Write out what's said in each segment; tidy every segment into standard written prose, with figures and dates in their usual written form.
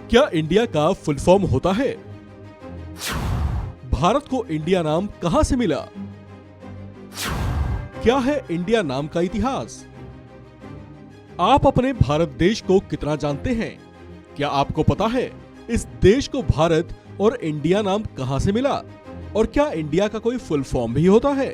क्या इंडिया का full form होता है? भारत को इंडिया नाम कहां से मिला? क्या है इंडिया नाम का इतिहास? आप अपने भारत देश को कितना जानते हैं? क्या आपको पता है इस देश को भारत और इंडिया नाम कहां से मिला? और क्या इंडिया का कोई फुल फॉर्म भी होता है?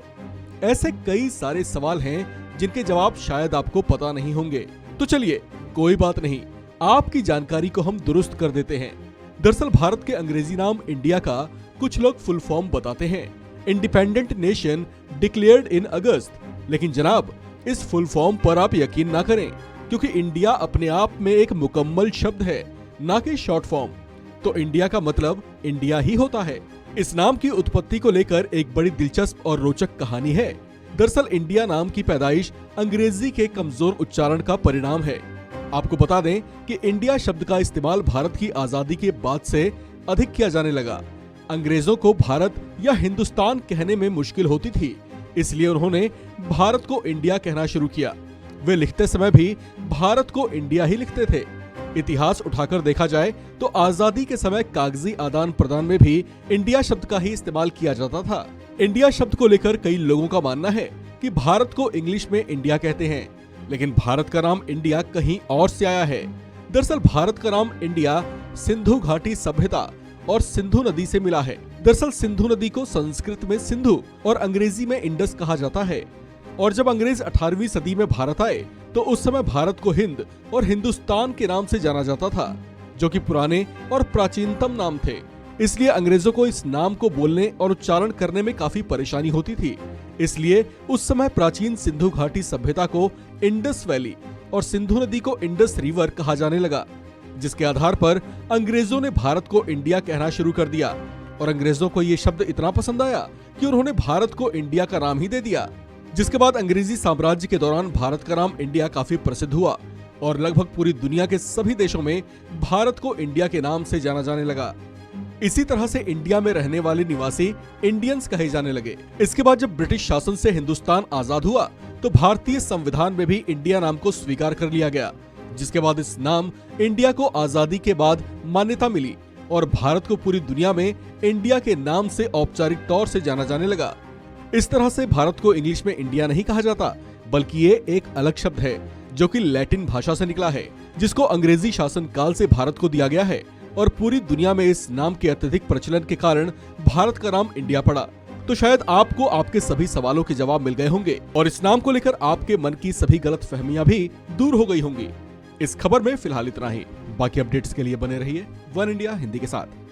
ऐसे कई सारे सवाल हैं जिनके जवाब शायद आपको पता नहीं होंगे। तो चलिए, कोई बात नहीं, आपकी जानकारी को हम दुरुस्त कर देते हैं। दरअसल भारत के अंग्रेजी नाम इंडिया का कुछ लोग फुल फॉर्म बताते हैं, इंडिपेंडेंट नेशन डिक्लेयर्ड इन अगस्त। लेकिन जनाब, इस फुल फॉर्म पर आप यकीन ना करें, क्योंकि इंडिया अपने आप में एक मुकम्मल शब्द है, ना कि शॉर्ट फॉर्म। तो इंडिया का मतलब इंडिया ही होता है। इस नाम की उत्पत्ति को लेकर एक बड़ी दिलचस्प और रोचक कहानी है। दरअसल इंडिया नाम की पैदाइश अंग्रेजी के कमजोर उच्चारण का परिणाम है। आपको बता दें कि इंडिया शब्द का इस्तेमाल भारत की आजादी के बाद से अधिक किया जाने लगा। अंग्रेजों को भारत या हिंदुस्तान कहने में मुश्किल होती थी, इसलिए उन्होंने भारत को इंडिया कहना शुरू किया। वे लिखते समय भी भारत को इंडिया ही लिखते थे। इतिहास उठाकर देखा जाए तो आजादी के समय कागजी आदान प्रदान में भी इंडिया शब्द का ही इस्तेमाल किया जाता था। इंडिया शब्द को लेकर कई लोगों का मानना है कि भारत को इंग्लिश में इंडिया कहते हैं, लेकिन भारत का नाम इंडिया कहीं और से आया है। दरअसल भारत का नाम इंडिया सिंधु घाटी सभ्यता और सिंधु नदी से मिला है। दरअसल सिंधु नदी को संस्कृत में सिंधु और अंग्रेजी में इंडस कहा जाता है। और जब अंग्रेज 18वीं सदी में भारत आए तो उस समय भारत को हिंद और हिंदुस्तान के नाम से जाना जाता था, जो कि पुराने और प्राचीनतम नाम थे। इसलिए अंग्रेजों को इस नाम को बोलने और उच्चारण करने में काफी परेशानी होती थी। इसलिए उस समय प्राचीन सिंधु घाटी सभ्यता को इंडस वैली और सिंधु नदी को इंडस रिवर कहा जाने लगा, जिसके आधार पर अंग्रेजों ने भारत को इंडिया कहना शुरू कर दिया। और अंग्रेजों को ये शब्द इतना पसंद आया कि उन्होंने भारत को इंडिया का नाम ही दे दिया। जिसके बाद अंग्रेजी साम्राज्य के दौरान भारत का नाम इंडिया काफी प्रसिद्ध हुआ और लगभग पूरी दुनिया के सभी देशों में भारत को इंडिया के नाम से जाना जाने लगा। इसी तरह से इंडिया में रहने वाले निवासी इंडियंस कहे जाने लगे। इसके बाद जब ब्रिटिश शासन से हिंदुस्तान आजाद हुआ तो भारतीय संविधान में भी इंडिया नाम को स्वीकार कर लिया गया, जिसके बाद इस नाम इंडिया को आजादी के बाद मान्यता मिली और भारत को पूरी दुनिया में इंडिया के नाम से औपचारिक तौर से जाना जाने लगा। इस तरह से भारत को इंग्लिश में इंडिया नहीं कहा जाता, बल्कि ये एक अलग शब्द है जो कि लैटिन भाषा से निकला है, जिसको अंग्रेजी शासन काल से भारत को दिया गया है। और पूरी दुनिया में इस नाम के अत्यधिक प्रचलन के कारण भारत का नाम इंडिया पड़ा। तो शायद आपको आपके सभी सवालों के जवाब मिल गए होंगे और इस नाम को लेकर आपके मन की सभी गलतफहमियां भी दूर हो गई होंगी। इस खबर में फिलहाल इतना ही। बाकी अपडेट्स के लिए बने रहिए वन इंडिया हिंदी के साथ।